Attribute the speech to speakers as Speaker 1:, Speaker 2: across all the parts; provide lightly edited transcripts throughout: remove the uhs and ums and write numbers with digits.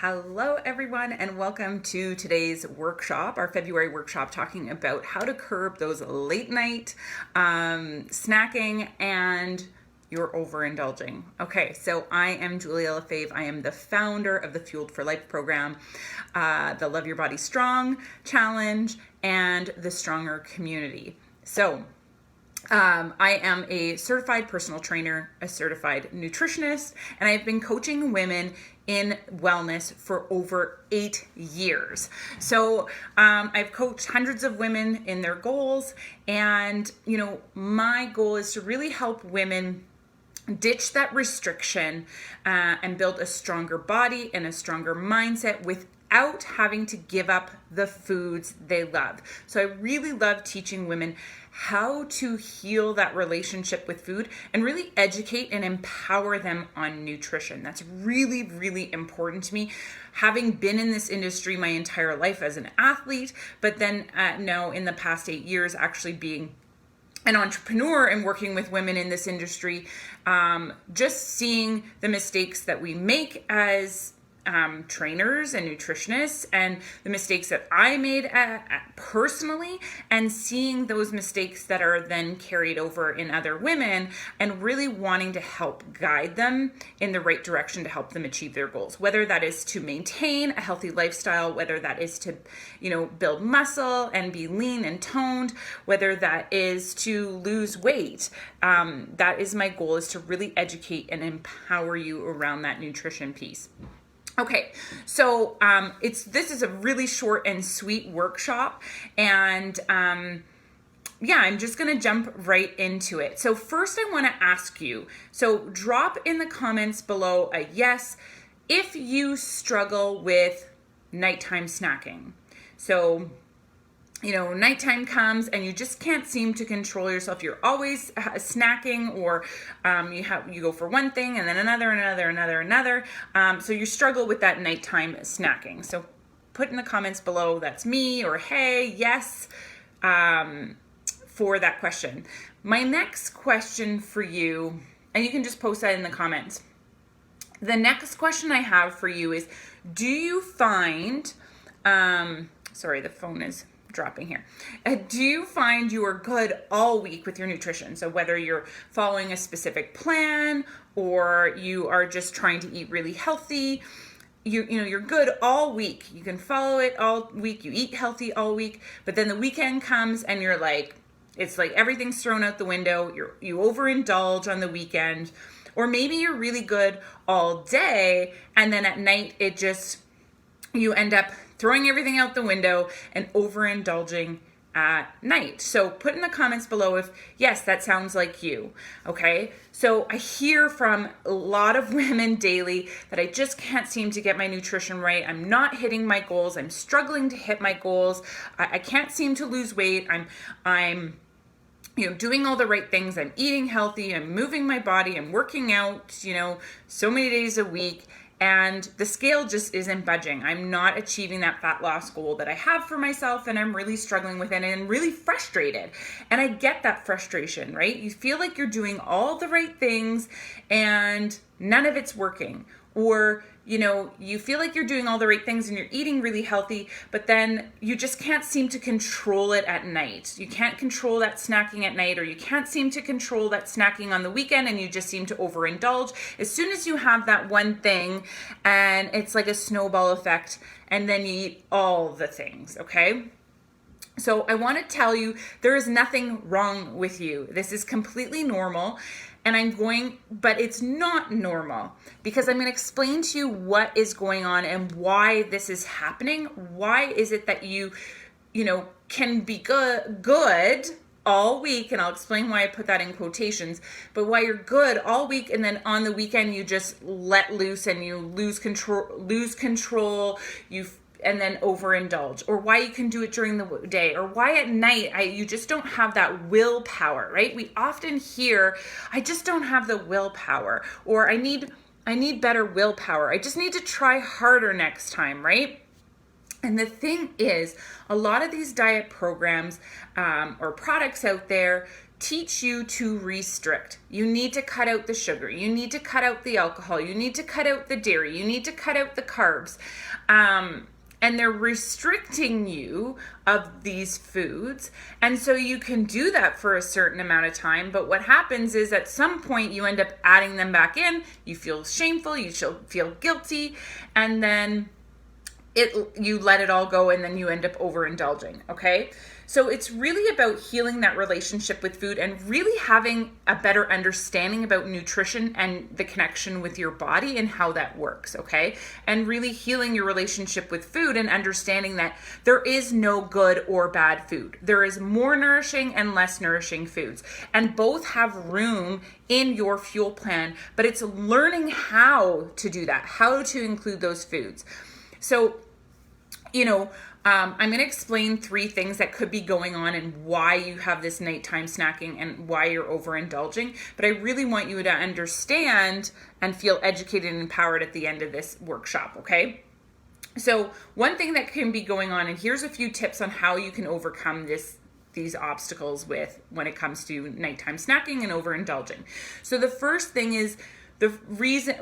Speaker 1: Hello everyone and welcome to today's workshop, our February workshop talking about how to curb those late night snacking and your overindulging. Okay, so I am Julia Lefebvre. I am the founder of the Fueled for Life program, the Love Your Body Strong Challenge, and the Stronger Community. So I am a certified personal trainer, a certified nutritionist, and I've been coaching women in wellness for over 8 years. So I've coached hundreds of women in their goals, and my goal is to really help women ditch that restriction and build a stronger body and a stronger mindset without having to give up the foods they love. So I really love teaching women how to heal that relationship with food and really educate and empower them on nutrition. That's really, really important to me. Having been in this industry my entire life as an athlete, but then now in the past 8 years actually being an entrepreneur and working with women in this industry, just seeing the mistakes that we make as trainers and nutritionists and the mistakes that I made personally, and seeing those mistakes that are then carried over in other women and really wanting to help guide them in the right direction to help them achieve their goals, whether that is to maintain a healthy lifestyle, whether that is to build muscle and be lean and toned, whether that is to lose weight. That is my goal, is to really educate and empower you around that nutrition piece. Okay, so this is a really short and sweet workshop, and I'm just going to jump right into it. So first I want to ask you, so drop in the comments below a yes if you struggle with nighttime snacking. So nighttime comes and you just can't seem to control yourself. You're always snacking, or you go for one thing and then another. So you struggle with that nighttime snacking. So put in the comments below, that's me, or hey, yes, for that question. My next question for you, and you can just post that in the comments. The next question I have for you is, do you find, sorry, the phone is dropping here. Do you find you are good all week with your nutrition? So whether you're following a specific plan or you are just trying to eat really healthy, you're good all week. You can follow it all week. You eat healthy all week, but then the weekend comes and you're like, it's like everything's thrown out the window. You overindulge on the weekend, or maybe you're really good all day and then at night you end up throwing everything out the window and overindulging at night. So put in the comments below if, yes, that sounds like you, okay? So I hear from a lot of women daily that I just can't seem to get my nutrition right. I'm not hitting my goals. I'm struggling to hit my goals. I can't seem to lose weight. I'm doing all the right things. I'm eating healthy. I'm moving my body. I'm working out, so many days a week. And the scale just isn't budging. I'm not achieving that fat loss goal that I have for myself, and I'm really struggling with it and really frustrated. And I get that frustration, right? You feel like you're doing all the right things and none of it's working. Or, you feel like you're doing all the right things and you're eating really healthy, but then you just can't seem to control it at night. You can't control that snacking at night, or you can't seem to control that snacking on the weekend, and you just seem to overindulge. As soon as you have that one thing, and it's like a snowball effect, and then you eat all the things, okay? So I want to tell you, there is nothing wrong with you. This is completely normal. But it's not normal, because I'm going to explain to you what is going on and why this is happening. Why is it that you can be good all week, and I'll explain why I put that in quotations, but why you're good all week and then on the weekend you just let loose and you lose control, and then overindulge, or why you can do it during the day, or why at night you just don't have that willpower, right? We often hear, I just don't have the willpower, or I need better willpower. I just need to try harder next time, right? And the thing is, a lot of these diet programs or products out there teach you to restrict. You need to cut out the sugar. You need to cut out the alcohol. You need to cut out the dairy. You need to cut out the carbs. And they're restricting you of these foods. And so you can do that for a certain amount of time. But what happens is at some point you end up adding them back in. You feel shameful. You feel guilty. And then you let it all go, and then you end up overindulging, okay? So it's really about healing that relationship with food and really having a better understanding about nutrition and the connection with your body and how that works, okay? And really healing your relationship with food and understanding that there is no good or bad food. There is more nourishing and less nourishing foods, and both have room in your fuel plan, but it's learning how to do that, how to include those foods. So, I'm going to explain 3 things that could be going on and why you have this nighttime snacking and why you're overindulging. But I really want you to understand and feel educated and empowered at the end of this workshop, okay? So one thing that can be going on, and here's a few tips on how you can overcome these obstacles when it comes to nighttime snacking and overindulging. So the first thing is,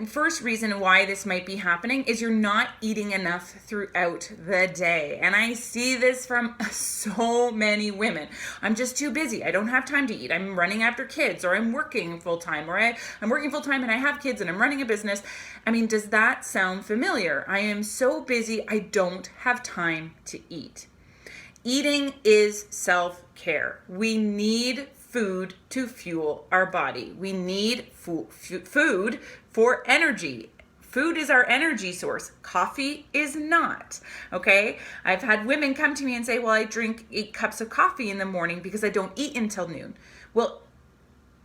Speaker 1: first reason why this might be happening is you're not eating enough throughout the day. And I see this from so many women. I'm just too busy. I don't have time to eat. I'm running after kids, or I'm working full time, or I'm working full time and I have kids and I'm running a business. I mean, does that sound familiar? I am so busy. I don't have time to eat. Eating is self-care. We need food to fuel our body. We need food for energy. Food is our energy source. Coffee is not, okay? I've had women come to me and say, well, I drink 8 cups of coffee in the morning because I don't eat until noon. Well,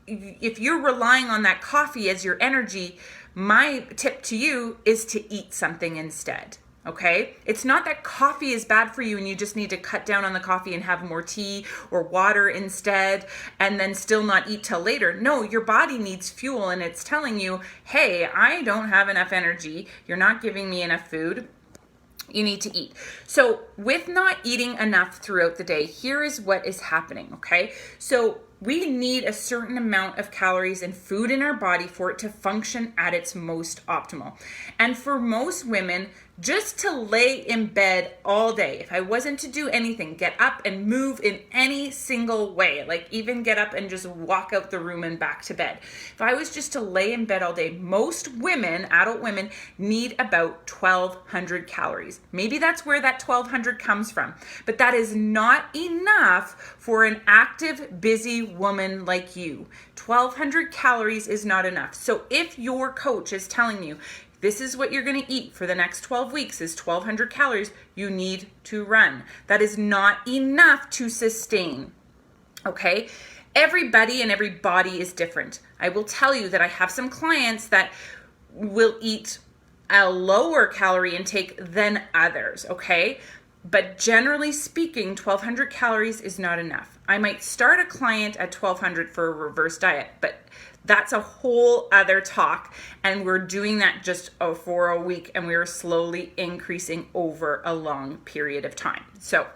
Speaker 1: if you're relying on that coffee as your energy, my tip to you is to eat something instead. Okay? It's not that coffee is bad for you and you just need to cut down on the coffee and have more tea or water instead and then still not eat till later. No, your body needs fuel, and it's telling you, hey, I don't have enough energy. You're not giving me enough food. You need to eat. So with not eating enough throughout the day, here is what is happening, okay? So we need a certain amount of calories and food in our body for it to function at its most optimal. And for most women, just to lay in bed all day, if I wasn't to do anything, get up and move in any single way, like even get up and just walk out the room and back to bed. If I was just to lay in bed all day, most women, adult women, need about 1,200 calories. Maybe that's where that 1,200 comes from, but that is not enough for an active, busy woman like you. 1,200 calories is not enough. So if your coach is telling you, this is what you're going to eat for the next 12 weeks is 1,200 calories, you need to run. That is not enough to sustain, okay? Everybody and every body is different. I will tell you that I have some clients that will eat a lower calorie intake than others, okay? But generally speaking, 1,200 calories is not enough. I might start a client at 1,200 for a reverse diet, but that's a whole other talk, and we're doing that just for a week, and we are slowly increasing over a long period of time. So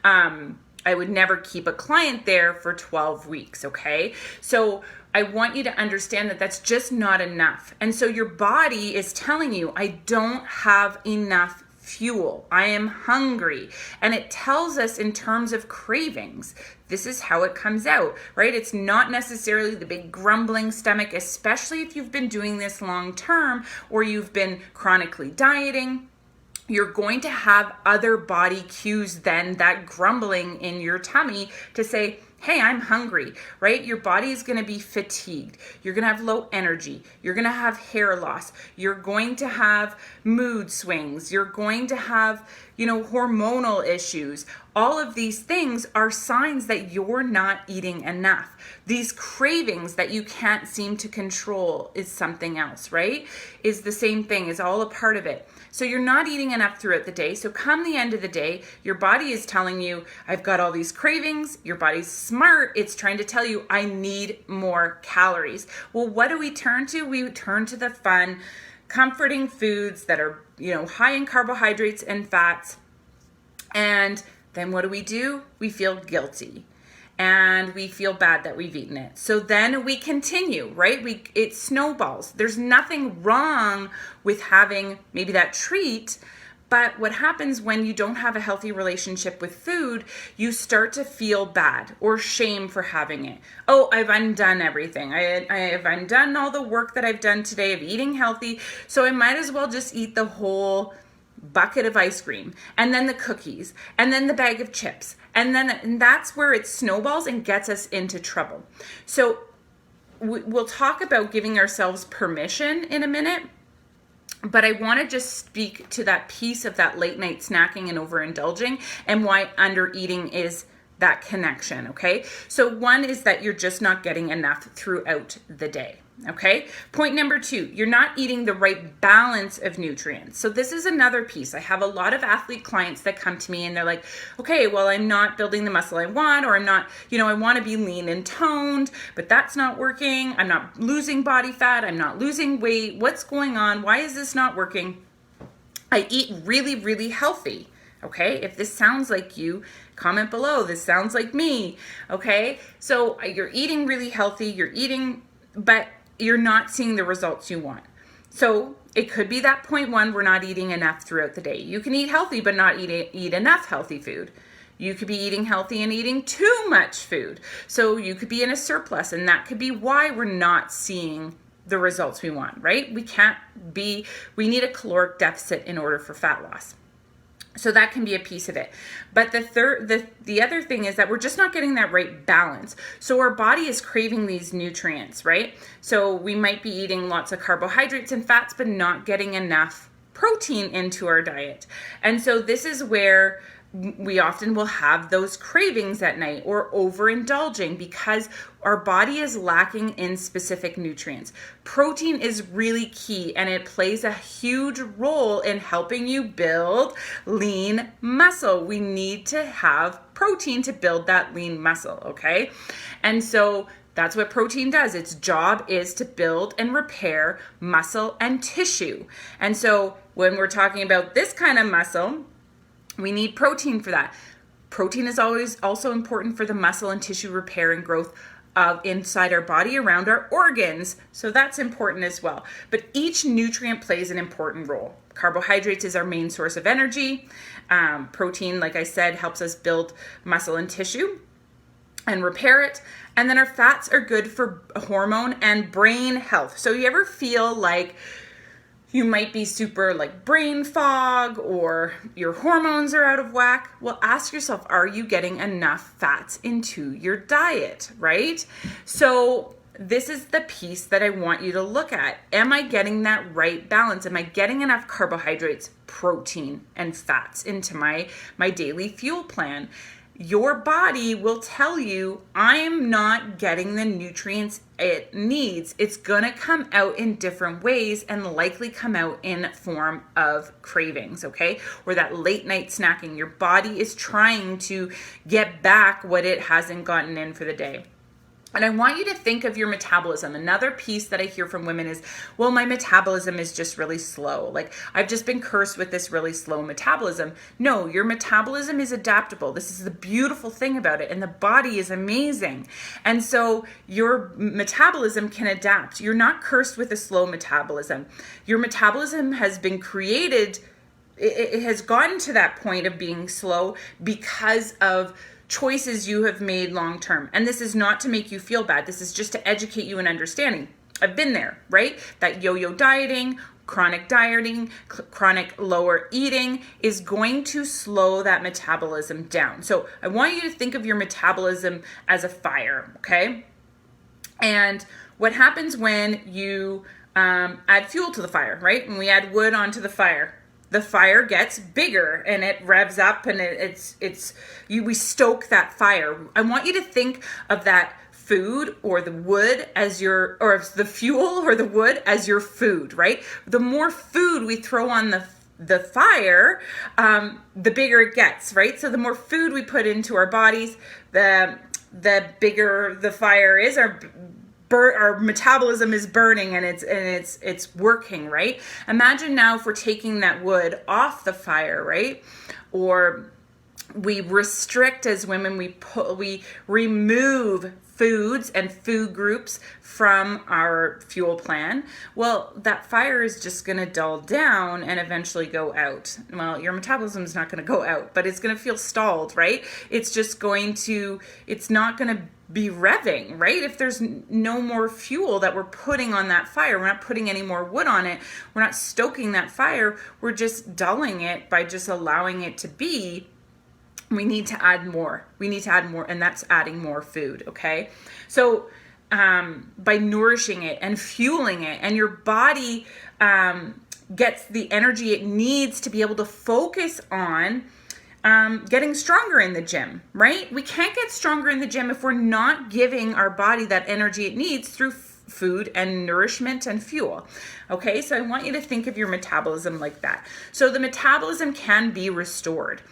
Speaker 1: I would never keep a client there for 12 weeks, okay? So I want you to understand that that's just not enough. And so your body is telling you, I don't have enough fuel. I am hungry. And it tells us in terms of cravings. This is how it comes out, right? It's not necessarily the big grumbling stomach, especially if you've been doing this long term or you've been chronically dieting. You're going to have other body cues than that grumbling in your tummy to say, hey, I'm hungry, right? Your body is going to be fatigued. You're going to have low energy. You're going to have hair loss. You're going to have mood swings. You're going to have, hormonal issues. All of these things are signs that you're not eating enough. These cravings that you can't seem to control is something else, right? Is the same thing, is all a part of it. So you're not eating enough throughout the day. So come the end of the day, your body is telling you, I've got all these cravings. Your body's smart. It's trying to tell you, I need more calories. Well, what do we turn to? We turn to the fun, comforting foods that are, high in carbohydrates and fats. And then what do? We feel guilty. and we feel bad that we've eaten it. So then we continue, right? It snowballs. There's nothing wrong with having maybe that treat, but what happens when you don't have a healthy relationship with food, you start to feel bad or shame for having it. Oh, I've undone everything. I have undone all the work that I've done today of eating healthy, so I might as well just eat the whole bucket of ice cream, and then the cookies, and then the bag of chips, and that's where it snowballs and gets us into trouble. So we'll talk about giving ourselves permission in a minute, but I want to just speak to that piece of that late night snacking and overindulging and why undereating is that connection, okay? So one is that you're just not getting enough throughout the day, okay? Point number 2, you're not eating the right balance of nutrients. So this is another piece. I have a lot of athlete clients that come to me and they're like, okay, well, I'm not building the muscle I want, or I'm not, I want to be lean and toned, but that's not working. I'm not losing body fat. I'm not losing weight. What's going on? Why is this not working? I eat really, really healthy. Okay, if this sounds like you, comment below. This sounds like me. Okay, so you're eating really healthy, you're eating, but you're not seeing the results you want. So it could be that point 1, we're not eating enough throughout the day. You can eat healthy, but not eat enough healthy food. You could be eating healthy and eating too much food. So you could be in a surplus, and that could be why we're not seeing the results we want, right? We need a caloric deficit in order for fat loss. So that can be a piece of it. But the other thing is that we're just not getting that right balance. So our body is craving these nutrients, right? So we might be eating lots of carbohydrates and fats, but not getting enough protein into our diet. And so this is where we often will have those cravings at night or overindulging because our body is lacking in specific nutrients. Protein is really key, and it plays a huge role in helping you build lean muscle. We need to have protein to build that lean muscle, okay? And so that's what protein does. Its job is to build and repair muscle and tissue. And so when we're talking about this kind of muscle, we need protein for that. Protein is always also important for the muscle and tissue repair and growth of inside our body around our organs. So that's important as well. But each nutrient plays an important role. Carbohydrates is our main source of energy. Protein, like I said, helps us build muscle and tissue and repair it. And then our fats are good for hormone and brain health. So you ever feel like you might be super like brain fog or your hormones are out of whack? Well, ask yourself, are you getting enough fats into your diet, right? So this is the piece that I want you to look at. Am I getting that right balance? Am I getting enough carbohydrates, protein, and fats into my daily fuel plan? Your body will tell you, I'm not getting the nutrients it needs. It's going to come out in different ways and likely come out in form of cravings, okay? Or that late night snacking. Your body is trying to get back what it hasn't gotten in for the day. And I want you to think of your metabolism. Another piece that I hear from women is, well, my metabolism is just really slow. Like, I've just been cursed with this really slow metabolism. No, your metabolism is adaptable. This is the beautiful thing about it. And the body is amazing. And so your metabolism can adapt. You're not cursed with a slow metabolism. Your metabolism has been created, it has gotten to that point of being slow because of choices you have made long term. And this is not to make you feel bad. This is just to educate you in understanding. I've been there, right? That yo-yo dieting, chronic lower eating is going to slow that metabolism down. So I want you to think of your metabolism as a fire, okay? And what happens when you add fuel to the fire, right? When we add wood onto the fire gets bigger and it revs up and we stoke that fire. I want you to think of that food or the wood as or the fuel or the wood as your food, right? The more food we throw on the fire, the bigger it gets, right? So the more food we put into our bodies, the bigger the fire is. Our metabolism is burning and it's working, right? Imagine now if we're taking that wood off the fire, right? Or we restrict as women, we remove foods and food groups from our fuel plan, well, that fire is just going to dull down and eventually go out. Well, your metabolism is not going to go out, but it's going to feel stalled, right? It's not going to be revving, right? If there's no more fuel that we're putting on that fire, we're not putting any more wood on it, we're not stoking that fire, we're just dulling it by just allowing it to be. We need to add more. And that's adding more food, okay? So by nourishing it and fueling it, and your body gets the energy it needs to be able to focus on getting stronger in the gym, right? We can't get stronger in the gym if we're not giving our body that energy it needs through food and nourishment and fuel. Okay, so I want you to think of your metabolism like that. So the metabolism can be restored.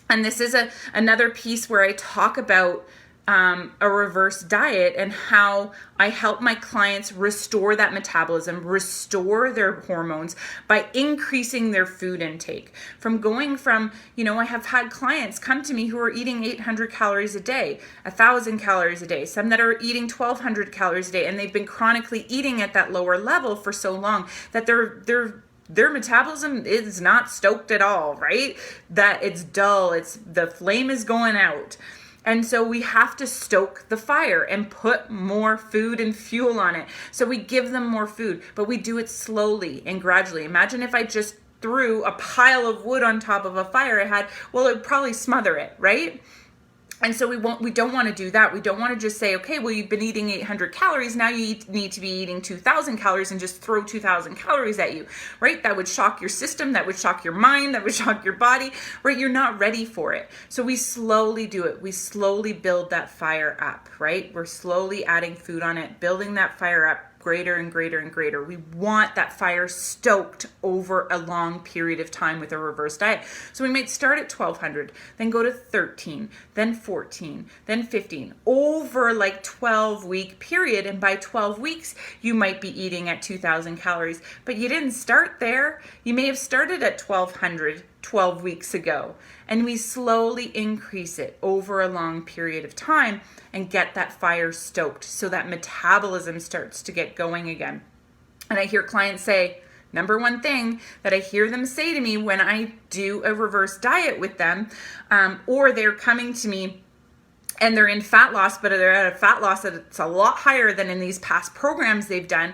Speaker 1: And this is another piece where I talk about a reverse diet and how I help my clients restore that metabolism, restore their hormones by increasing their food intake. From going from, I have had clients come to me who are eating 800 calories a day, 1,000 calories a day, some that are eating 1,200 calories a day, and they've been chronically eating at that lower level for so long that their metabolism is not stoked at all, right? That it's dull, the flame is going out. And so we have to stoke the fire and put more food and fuel on it. So we give them more food, but we do it slowly and gradually. Imagine if I just threw a pile of wood on top of a fire I had, well, it would probably smother it, right? And so we don't want to do that. We don't want to just say, okay, well, you've been eating 800 calories. Now you need to be eating 2,000 calories and just throw 2,000 calories at you, right? That would shock your system. That would shock your mind. That would shock your body, right? You're not ready for it. So we slowly do it. We slowly build that fire up, right? We're slowly adding food on it, building that fire up greater and greater and greater. We want that fire stoked over a long period of time with a reverse diet. So we might start at 1,200, then go to 13, then 14, then 15, over like 12-week period. And by 12 weeks, you might be eating at 2,000 calories, but you didn't start there. You may have started at 1,200 12 weeks ago. And we slowly increase it over a long period of time and get that fire stoked so that metabolism starts to get going again. And I hear clients say, number one thing that I hear them say to me when I do a reverse diet with them, or they're coming to me and they're in fat loss, but they're at a fat loss that's a lot higher than in these past programs they've done.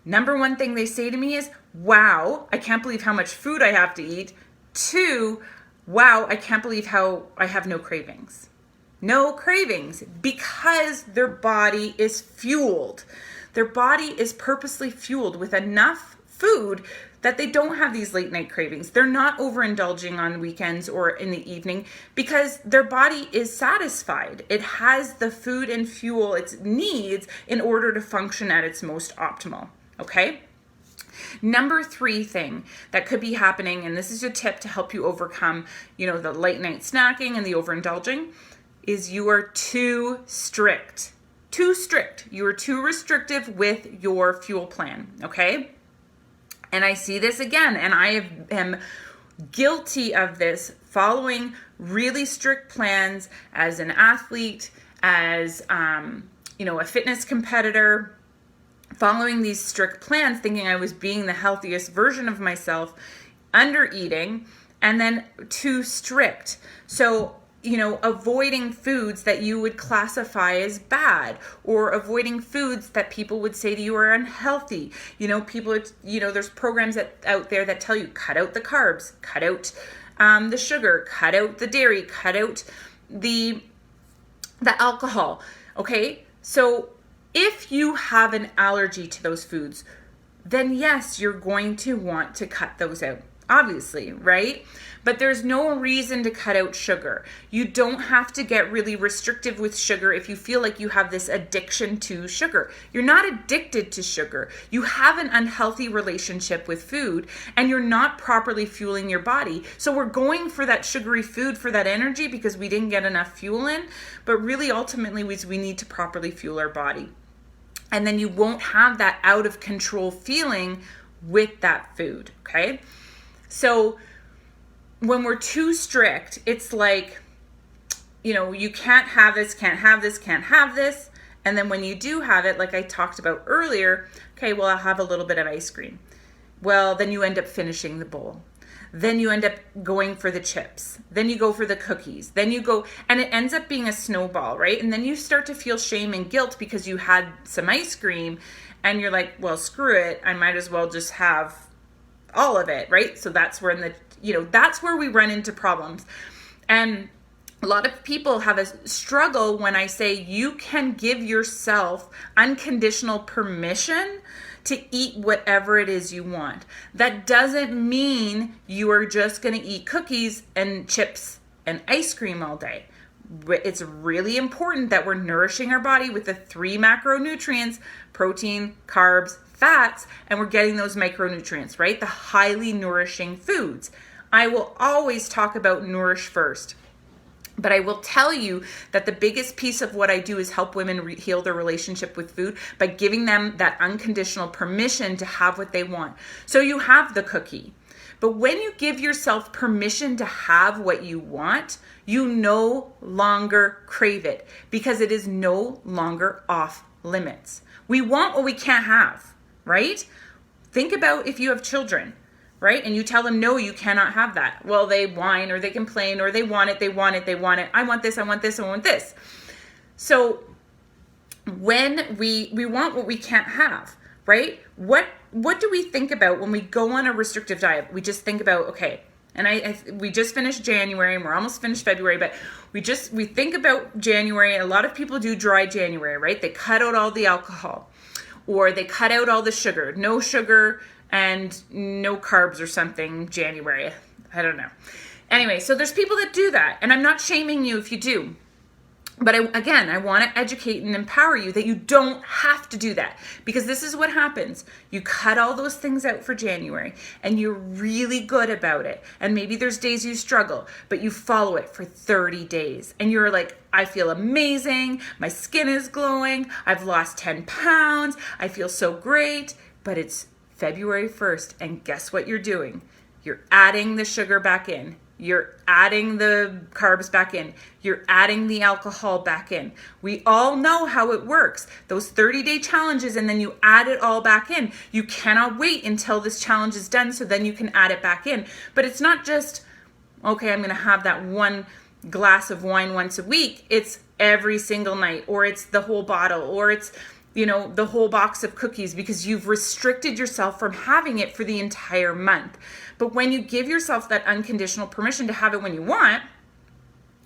Speaker 1: Number one thing they say to me is, wow, I can't believe how much food I have to eat. 2, wow, I can't believe how I have no cravings. No cravings, because their body is fueled. Their body is purposely fueled with enough food that they don't have these late night cravings. They're not overindulging on weekends or in the evening because their body is satisfied. It has the food and fuel it needs in order to function at its most optimal, okay? Number 3 thing that could be happening, and this is a tip to help you overcome, the late night snacking and the overindulging, is you are too strict. Too strict. You are too restrictive with your fuel plan, okay? And I see this again, and I am guilty of this, following really strict plans as an athlete, as a fitness competitor, following these strict plans, thinking I was being the healthiest version of myself, under eating, and then too strict. So, avoiding foods that you would classify as bad, or avoiding foods that people would say to you are unhealthy. There's programs out there that tell you, cut out the carbs, cut out the sugar, cut out the dairy, cut out the alcohol. Okay, so if you have an allergy to those foods, then yes, you're going to want to cut those out, obviously, right? But there's no reason to cut out sugar. You don't have to get really restrictive with sugar if you feel like you have this addiction to sugar. You're not addicted to sugar. You have an unhealthy relationship with food, and you're not properly fueling your body. So we're going for that sugary food for that energy because we didn't get enough fuel in, but really ultimately we need to properly fuel our body. And then you won't have that out of control feeling with that food, okay? So when we're too strict, it's like, you can't have this, can't have this, can't have this. And then when you do have it, like I talked about earlier, okay, well, I'll have a little bit of ice cream. Well, then you end up finishing the bowl. Then you end up going for the chips. Then you go for the cookies. Then you go, and it ends up being a snowball, right? And then you start to feel shame and guilt because you had some ice cream and you're like, well, screw it. I might as well just have all of it, right? So that's where that's where we run into problems. And a lot of people have a struggle when I say you can give yourself unconditional permission to eat whatever it is you want. That doesn't mean you are just going to eat cookies and chips and ice cream all day. It's really important that we're nourishing our body with the 3 macronutrients: protein, carbs, fats, and we're getting those micronutrients, right? The highly nourishing foods. I will always talk about nourish first. But I will tell you that the biggest piece of what I do is help women heal their relationship with food by giving them that unconditional permission to have what they want. So you have the cookie. But when you give yourself permission to have what you want, you no longer crave it because it is no longer off limits. We want what we can't have, right? Think about if you have children. Right? And you tell them, no, you cannot have that. Well, they whine or they complain or they want it. I want this, I want this, I want this. So when we want what we can't have, right? What do we think about when we go on a restrictive diet? We just think about, okay, and we just finished January and we're almost finished February, but we think about January. A lot of people do dry January, right? They cut out all the alcohol or they cut out all the sugar, no sugar and no carbs or something January. I don't know. Anyway, so there's people that do that, and I'm not shaming you if you do. But I want to educate and empower you that you don't have to do that, because this is what happens. You cut all those things out for January and you're really good about it. And maybe there's days you struggle, but you follow it for 30 days and you're like, I feel amazing. My skin is glowing. I've lost 10 pounds. I feel so great. But it's February 1st, and guess what you're doing? You're adding the sugar back in. You're adding the carbs back in. You're adding the alcohol back in. We all know how it works. Those 30-day challenges, and then you add it all back in. You cannot wait until this challenge is done so then you can add it back in. But it's not just, okay, I'm going to have that one glass of wine once a week. It's every single night, or it's the whole bottle, or it's the whole box of cookies, because you've restricted yourself from having it for the entire month. But when you give yourself that unconditional permission to have it when you want,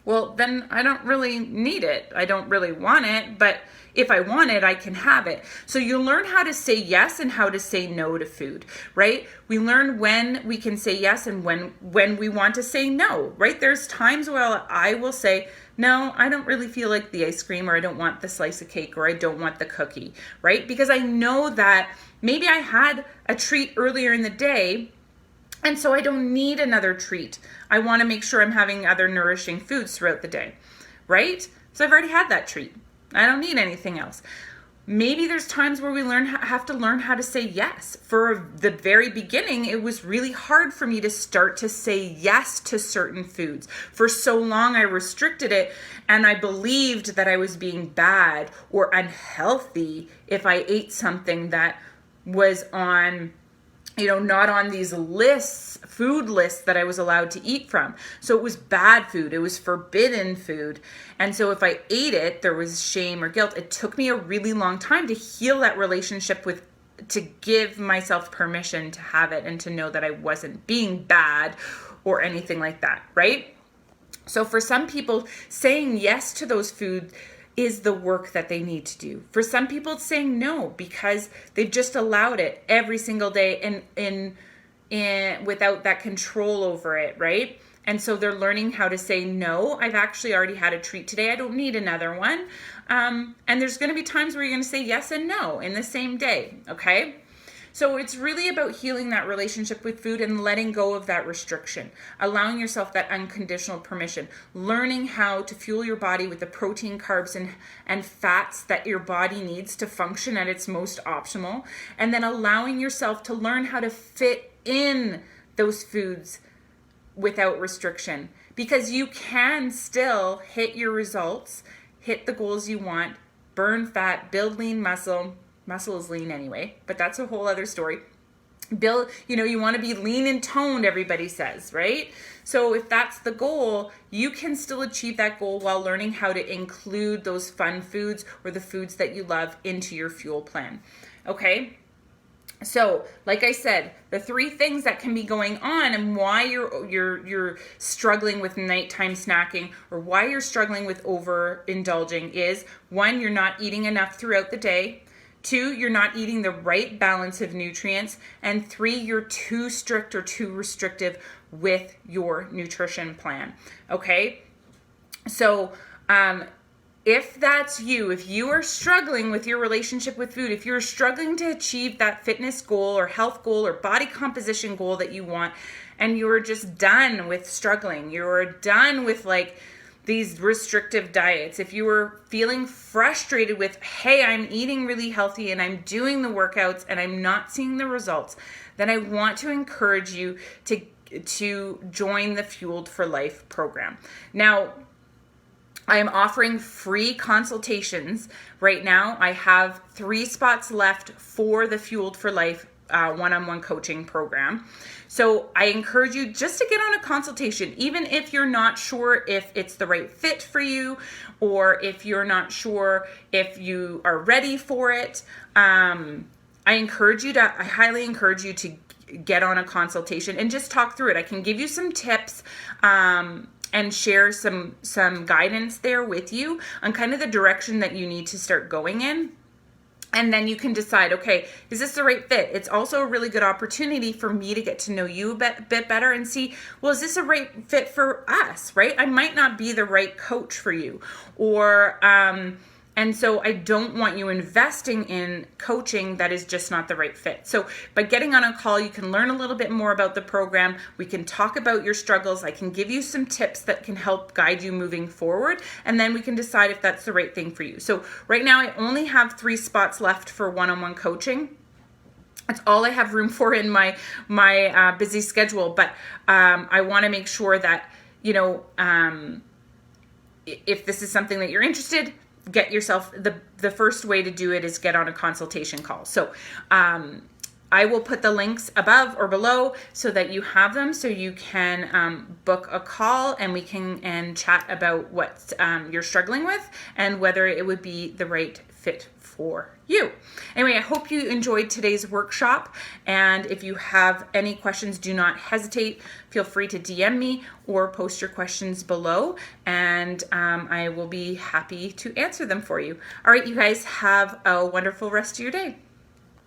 Speaker 1: well, then I don't really need it. I don't really want it, but if I want it, I can have it. So you learn how to say yes and how to say no to food, right? We learn when we can say yes and when we want to say no, right? There's times where I will say, no, I don't really feel like the ice cream, or I don't want the slice of cake, or I don't want the cookie, right? Because I know that maybe I had a treat earlier in the day, and so I don't need another treat. I want to make sure I'm having other nourishing foods throughout the day, right? So I've already had that treat. I don't need anything else. Maybe there's times where we have to learn how to say yes. For the very beginning, it was really hard for me to start to say yes to certain foods. For so long, I restricted it, and I believed that I was being bad or unhealthy if I ate something that was on, not on these food lists that I was allowed to eat from. So it was bad food. It was forbidden food. And so if I ate it, there was shame or guilt. It took me a really long time to heal that relationship to give myself permission to have it and to know that I wasn't being bad or anything like that, right? So for some people, saying yes to those foods is the work that they need to do. For some people, it's saying no because they've just allowed it every single day and without that control over it, right? And so they're learning how to say no. I've actually already had a treat today. I don't need another one. And there's going to be times where you're going to say yes and no in the same day, okay? So it's really about healing that relationship with food and letting go of that restriction, allowing yourself that unconditional permission, learning how to fuel your body with the protein, carbs, and fats that your body needs to function at its most optimal, and then allowing yourself to learn how to fit in those foods without restriction, because you can still hit your results, hit the goals you want, burn fat, build lean muscle. Muscle is lean anyway, but that's a whole other story. Build, you want to be lean and toned, everybody says, right? So if that's the goal, you can still achieve that goal while learning how to include those fun foods or the foods that you love into your fuel plan. Okay? So, like I said, the 3 things that can be going on and why you're struggling with nighttime snacking, or why you're struggling with overindulging, is 1, you're not eating enough throughout the day. 2, you're not eating the right balance of nutrients. And 3, you're too strict or too restrictive with your nutrition plan. Okay? So, if that's you, if you are struggling with your relationship with food, if you're struggling to achieve that fitness goal or health goal or body composition goal that you want, and you're just done with struggling, you're done with like these restrictive diets, if you were feeling frustrated with, hey, I'm eating really healthy and I'm doing the workouts and I'm not seeing the results, then I want to encourage you to join the Fueled for Life program. Now, I am offering free consultations right now. I have 3 spots left for the Fueled for Life one-on-one coaching program. So I encourage you just to get on a consultation, even if you're not sure if it's the right fit for you, or if you're not sure if you are ready for it. I highly encourage you to get on a consultation and just talk through it. I can give you some tips, and share some guidance there with you on kind of the direction that you need to start going in. And then you can decide, okay, is this the right fit? It's also a really good opportunity for me to get to know you a bit better and see, well, is this a right fit for us, right? I might not be the right coach for you, or, and so I don't want you investing in coaching that is just not the right fit. So by getting on a call, you can learn a little bit more about the program. We can talk about your struggles. I can give you some tips that can help guide you moving forward. And then we can decide if that's the right thing for you. So right now I only have 3 spots left for one-on-one coaching. That's all I have room for in my busy schedule. But I want to make sure that, if this is something that you're interested, get yourself, the first way to do it is get on a consultation call. So I will put the links above or below so that you have them, so you can book a call and we can chat about what you're struggling with and whether it would be the right fit for you. Anyway, I hope you enjoyed today's workshop, and if you have any questions, do not hesitate. Feel free to DM me or post your questions below, and I will be happy to answer them for you. All right, you guys, have a wonderful rest of your day.